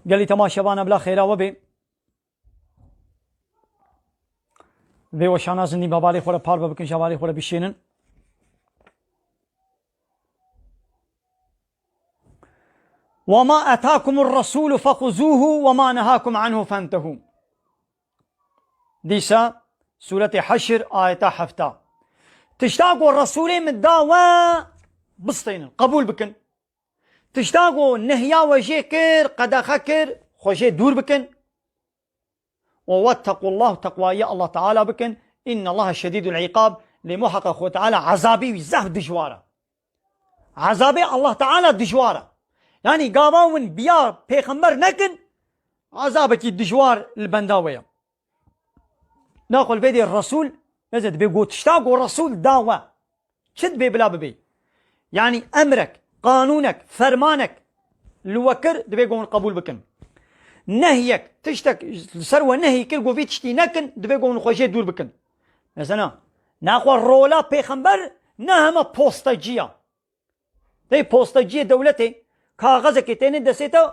قال لي تماشبانا بلا خيرا وبي بي وشانا زني بابالي خورا بار بكن شبالي خورا بشينن وما أتاكم الرسول فخذوه وما نهاكم عنه فانتهوا. ديسا سورة حشر آية حفتا تشتاقوا الرسول من داوا بسطين قبول بكن، تشتاقوا نهيا وجيكر قد خكر خوشي دور بكن، واتقوا الله تقوى يا الله تعالى بكن إن الله شديد العقاب لمحقق خو تعالى عذابي وزه دجوارة، عذابي الله تعالى دجوارة، يعني قاباون بيا پیغمبر نكن عذابك دجوار البنداوية. ناقل بيدي الرسول نزد بيقول تشتاقوا الرسول داوا شد بي بلا ببي، يعني أمرك قانونك فرمانك لوكر دبي يقول قبول بكن، نهيك تشتك سروى نهي كل في تشتي نكن دبي يقول خوشي دور بكن. مثلا ناقل رولا پیغمبر نهما بوستاجيا دي بوستاجيا دولتي کاغذ که تینه دسته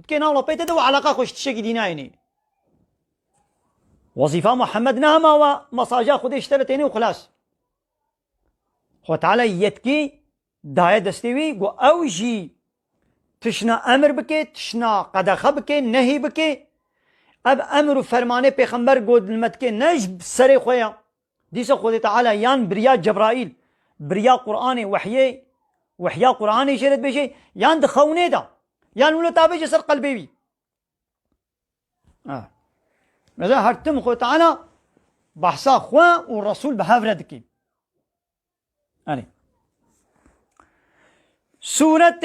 که ناولا پیته دو علاقه خوش تشکی دیناینی وظیفه محمد نهما و مساجا خود اشترتینی و خلاص. خو تعالی یتکی دایه دستوی گو او جی تشنا امر بکه تشنا قدخه بکه نهی بکه اب امر و فرمانه پیغمبر گو دلمت که نجب سر خویا دیس خود تعالی یان بریا جبرائیل بریا قرآن وحيا قرآن شرط بشي يان دخونه دا يان ولا تابع جسر قلبي بي ماذا هرتم خو تعالى بحثا خوا والرسول بهافردكي يعني سورة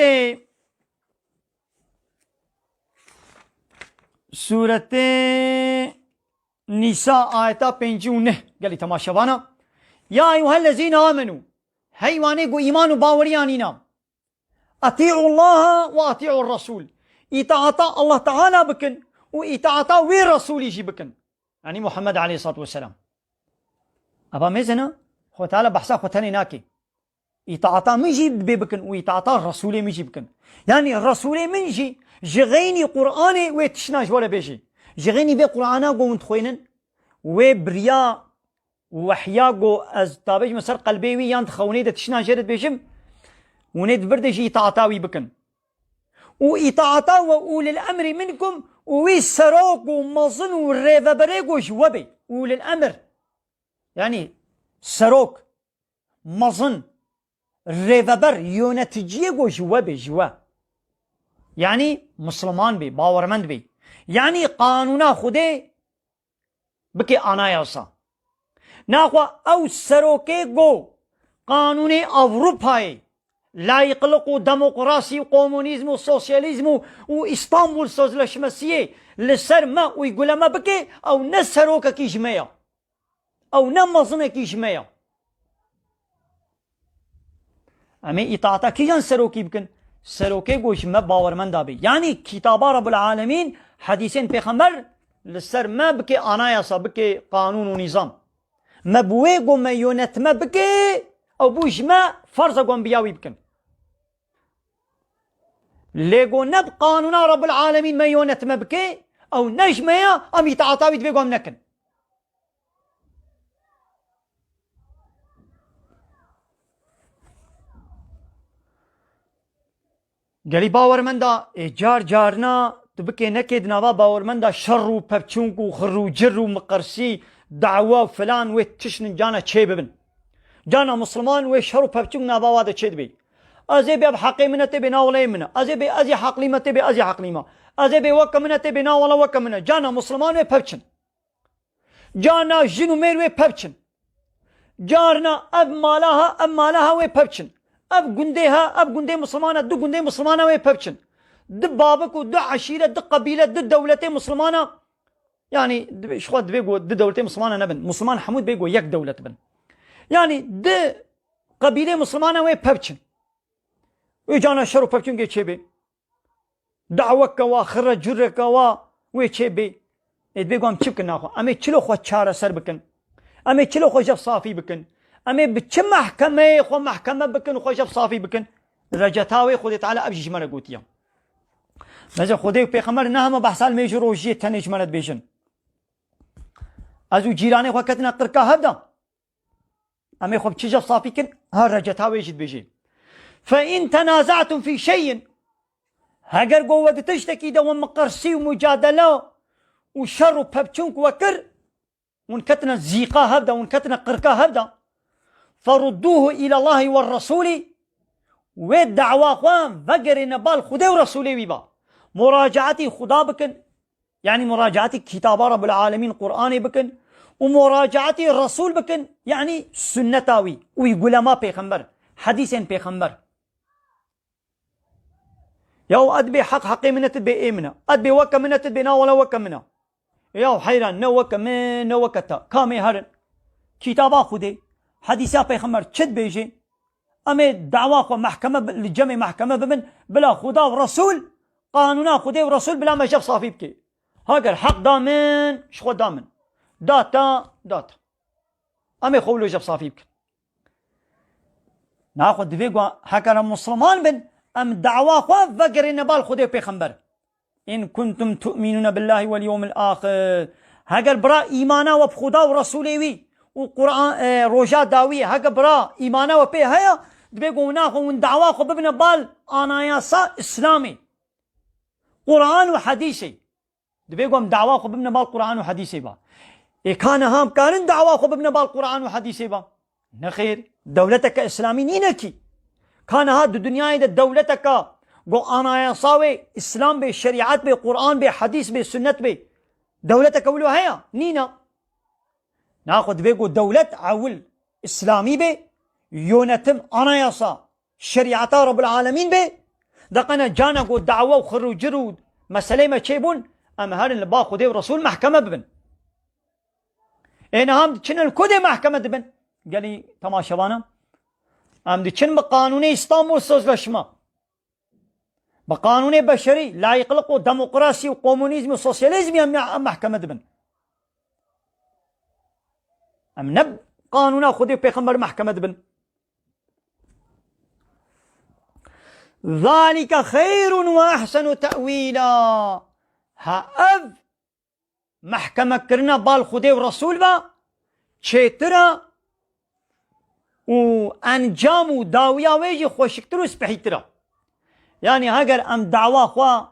نساء آية 59 قال لي تماشبانا يا أيها الذين آمنوا هيواني قو إيمان باوريانينا أطيعوا الله وأطيعوا الرسول، إطاعة الله تعالى بكن وإطاعة ورسول يجي بكن، يعني محمد عليه الصلاة والسلام. أبا ميزنا خو تعالى بحثا خو تاني ناكي إطاعة ميجي بكن وإطاعة الرسول ميجي بكن، يعني الرسول منجي جغيني قرآني ويتشناج ولا بيجي جغيني بي قرآنا قو منتخوينن وبريا وحياقو از تابج مسر قلبي وي يان تخوني ده تشنا جرد بيشم ونيد بردش إطاعتاوي بكن وإطاعتا وأولي الأمر منكم وي سروق ومظن والريفة بريقو جوابي أولي الأمر يعني سروق مظن الريفة بر يونتجيقو جوابي جوا يعني مسلمان بي باورمند بي يعني قانونا خودي بكي آنايا وصا ناخوا او سروكي جو قانون اوروباي لا يقلقوا ديمقراطي وكومونيزم وسوسياليزم واسطنبول سوزلشمسيه لسر ما ويقول ما بكي او نسروكا كي جمايا او نمظنا كي جمايا امي اطاعتا كي جان سروكي بكن سروكي جو جما باورمن دابي يعني كتاب رب العالمين حديثين پیغمبر لسر ما بكي انايا بكي قانون ونظام ما بويقو ما يونت ما بكي او بوش ما فرصة قوم بياوي بكن ليقو نب قانونا رب العالمين ما يونت ما بكي او نجميا ام يتعطاوي دبي قوم نكن قالي باور من دا جار جارنا تبكي نكد نابا باور من دا شر و پبچونك و خر و جر و مقرسي دعوة فلان ويتشن جانا چه ببن جانا مسلمان ويشهروا بابچون ناباواده چه بي ازي بي بحقي منته بنا ولا يمنا ازي بي ازي حقليمته بي ازي حقليما ازي بي وك منته بنا ولا وك منا جانا مسلمان ويبچن جانا جنو مير ويبچن جارنا اب مالها ويبچن اب گندي مسلمانه دو گندي مسلمانه ويبچن د بابك ودو عشيره د قبيله د دولتي مسلمانه يعني شخوات بيقو د دولتين مسلمانة نبن مسلمان حمود بيقو يك دولة بن يعني د قبيلة مسلمانة وي ببچن ويجانا شرو ببچن جي چه بي دعوك وا خرج جرك وي چه بي بيقو هم چه بكن ناخو امي چلو خو چاره سر بكن امي چلو خو جف صافي بكن امي بچ محكمة خو محكمة بكن خو جف صافي بكن رجتاوي خود تعالى ابجي جمرة قوتيا مثلا خدای پیغمبر نه همه بحثال میجو روجی تنیج منت بیشن ازو جیرانی خو کتنا قرکا هبدا اما خب چیجا صافی کن هر رجتا ویجد بیشی فإن تنازعتم في شيء هاگر قوة تشتكي دا ومقرسي ومجادلة وشر وببتشونك وكر ونكتنا زيقا هبدا ونكتنا قركا هبدا فردوه إلى الله والرسول والدعوة خوان فقر نبال خدا ورسوله ويبا مراجعتي خدا بكن يعني مراجعتي كتاب رب العالمين قرآني بكن ومراجعتي الرسول بكن يعني سنتاوي ويقول ما بيخمبر حديثين بيخمبر يو أدبي حقي منت بي إيمنا أدبي وكا منت بي نا ولا وكا منا يو حيران نو وكا من نو وكتا كامي هرن كتابا خدي حديثا بيخمبر چد بيجي أمي دعوة محكمة للجمع محكمة بمن بلا خدا ورسول قانونا خدا ورسول بلا ما جاب صافي بكي هاگر حق دامن شخو دامن داتا أمي خولو جاب صافي بكي ناخد دفيقوا هكذا مسلمان بن أم دعوة خوا فقر نبال خدا بيخمبر إن كنتم تؤمنون بالله واليوم الآخر هاگر برا إيمانا وبخدا ورسوله وي وقرآن روجا داوي هاگر برا إيمانا وبي هيا دبيقوا ناخو من دعوة خو ببن بال آناياسا إسلامي قرآن وحديثي دبيقوا ام دعوة خو ببن بال قرآن وحديثي با إيه كان هام كان دعوة خو ببن بال قرآن وحديثي با نخير دولتك إسلامي نينكي كان هاد الدنيا دا دولتك قو آناياساوي إسلام بي شريعات بي قرآن بي حديث بي سنة بي دولتك ولو هيا نينا ناخد بيقو دولة عول إسلامي بي يونتم أناياسا شريعة رب العالمين بي دقنا جانا قو دعوة وخرو جرود مسألة ما تشيبون أما هارن لباقو دي ورسول محكمة ببن إينا هم چنن الكودي محكمة ببن قالي تماشوانا هم دي چن بقانوني اسطنبول سوزلشما بقانوني بشري لا يقلقوا ديمقراطي وكومونيزم وسوسياليزم هم محكمة ببن أم نب قانونا خدي بيخمبر محكمة بن ذلك خير وأحسن تأويلا ها محكمة كرنا بال خدي ورسول با چيترا وأنجام داويا ويجي خوشكترو سبحيترا يعني هاگر ام دعوا خوا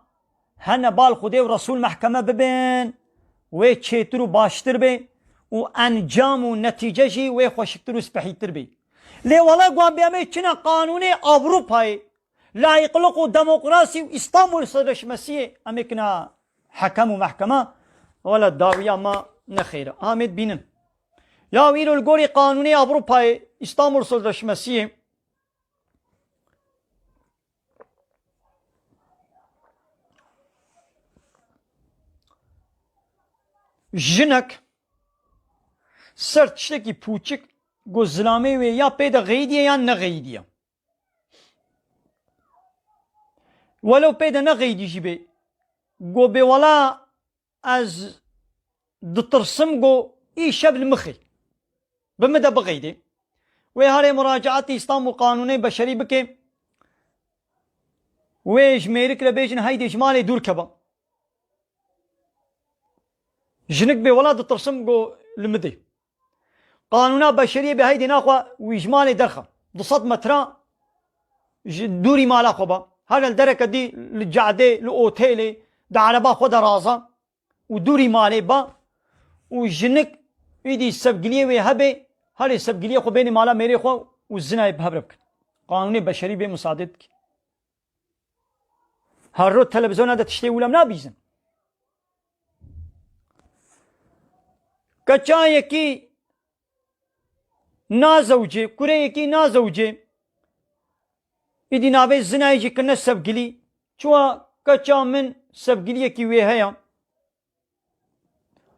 هن بال خدي ورسول محكمة ببن وچيترو باشتر بي وأنجام ونتيجة جي ويخوشكتر وسبحيتر بي لي والله قوان بيامي چنا قانوني أوروباي لا يقلقوا ديمقراطي وإسطنبول صدرش مسيح أميكنا حكم ومحكمة ولا داوية ما نخير آمد بينن يا ويلو القوري قانوني أوروباي إسطنبول صدرش مسيح جنك سر تشتكي پوچک گو زلامه وی یا پیدا غیدیه یا نغیدیه ولو پیدا نغیدی جی بی گو بی ولا از دترسم گو ای شب المخي بمدى بغيدي وهاري مراجعاتي اسطنبول قانوني بشري بكي ويش ميرك لبيجن هيدي جمالي دور كبا جنك بي ولا دترسم گو المدي قانونا بشرية بهيدي ناخوا ويجمالي درخة دصد مترا دوري مالا خوبا هذا الدركة دي للجعدي لأوتيلي دا عربا خودا رازا ودوري مالي با وجنك ايدي السبقلية ويهبي هذه السبقلية خو بيني مالا ميري خو والزنا بهبربك قانوني بشري بمساعدتك هالرو التلفزيون هذا تشتري ولا منابيزن كتشايكي نازوجي كوريكي نازوجي إدي نابي زنايجي كنا سبقلي شوا كتشا من سبقلية كي ويهيا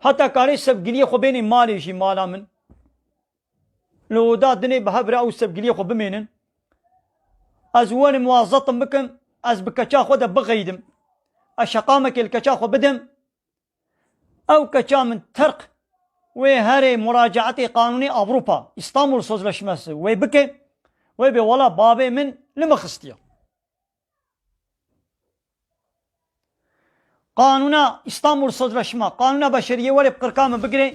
حتى كاري سبقلية خو بيني مالي جي مالا من لو دا دني بهبرا أو سبقلية خو بمينن أزوان موازطم بكم أز بكتشا خو دا بغيدم أشقامك الكتشا خو بدم أو كتشا من ترق وهري مراجعتي قانوني أوروبا اسطنبول سوزلشمس ويبكي ويبي ولا بابي من لمخستيا قانونا استانبول صدر شما قانونا بشریه ولی بقرقام بگیره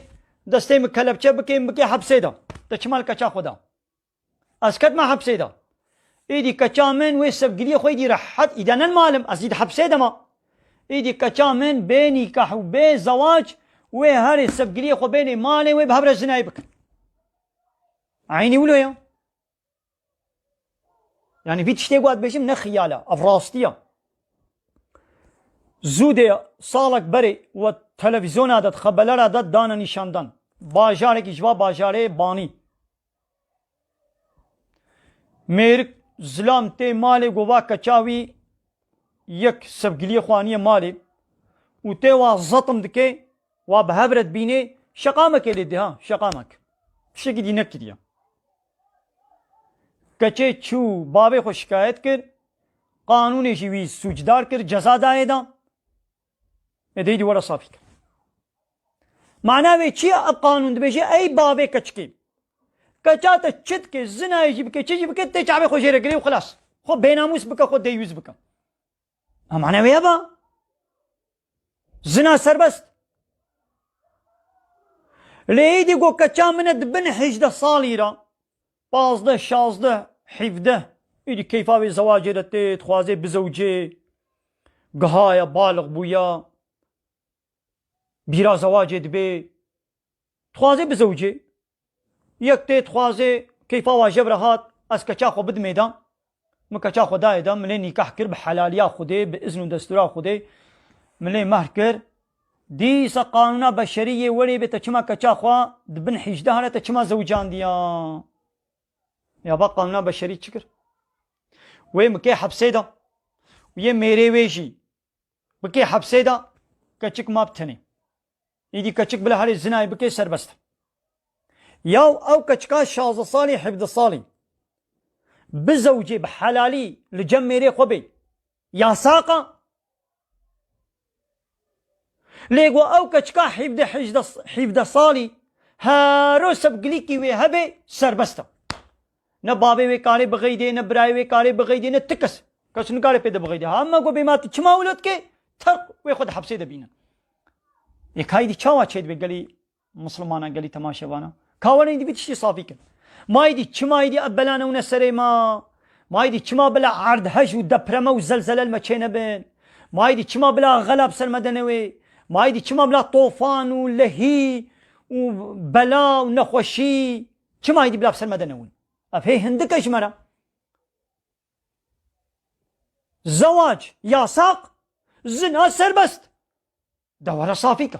دسته مکلبچه بکی حبسه دا تشمال کچا خدا اسکت ما حبسه دا ایدی کچا من وی سبگیری خویدی رحت ایدن المعلم ازید حبسه دا ما ایدی کچا من بی نکاح و بی زواج وی هر سبگیری خو بین مالی وی بهبر زنای بکن عینی ولو یا يعني في تشتي قوات بيشم نخياله افراستيه زوده صالك بري والتلفزيون هذا خبلر هذا دانا نشاندان باجارك اجوا باجاره باني ميرك زلام تي مالي قوا كچاوي يك سبگلي خوانيه مالي وتي وازطم دكي وبهبرت بيني شقامك يدي ها شقامك شكي دي نكديا کچه چو بابے کو شکایت کر قانون شوی سوجدار کر جزا دائے دا ادهی دیوارا صافی کر معنی چی اب قانون دبیشی ای بابے کچکی کچا تا چت کے زنای جی بکے چی جی بکے تے چاوے خوشی رگلی و خلاص خود بیناموس بکا خود دیوز بکا معنی وی ابا زنا سربست لیدی گو کچا مند بن 18 سالی را 15 16 17 ایدی کیفاوی زواجه رته تخوازه بزوجه گهایا بالغ بویا بیرا زواجه دبه تخوازه بزوجه یک ته تخوازه کیفا واجب رهات از کچا خو بد میدان مکچا خدا ایدان ملی نکاح کر بحلالیا خوده به اذن و دستورا خوده ملی مهر کر دیسا قانونا بشریه ولی به تچما کچا خوا دبن 18 هره تچما زوجان دیا یا با قانونا بشری چکر وی مکی حبسه دا وی میره ویشی بکی حبسه دا کچک ما بتنی ایدی کچک بلا هر زنای بکی سربست یا او کچکا 16 سالی 17 سالی بزوجی بحلالی لجم میره خوبی یا ساقا لیگو او کچکا 17 سالی هارو سبگلیکی وی هبی سربستا نه بابے وی کارے بغی دے نه برائے وی کارے بغی دے نه تکس کس نه کارے پیدا بغی دے اما گو بیمات چما ولد کے تھر وی خود حبسے دبینا یکای دی چاوا چید به گلی مسلمانا گلی تماشاوانا کاوانی دی بیتشی صافی کن مای دی چما دی ابلانا ون سری ما مای دی چما بلا عرض هج و دپرما و زلزله المچینه بن مای دی چما بلا غلب سر مدنوی مای دی چما بلا طوفان و لهی و بلا و نخوشی چما دی بلا سر مدنون افهي هندك اجمرة زواج يا ساق زنا سربست دورة صافيكة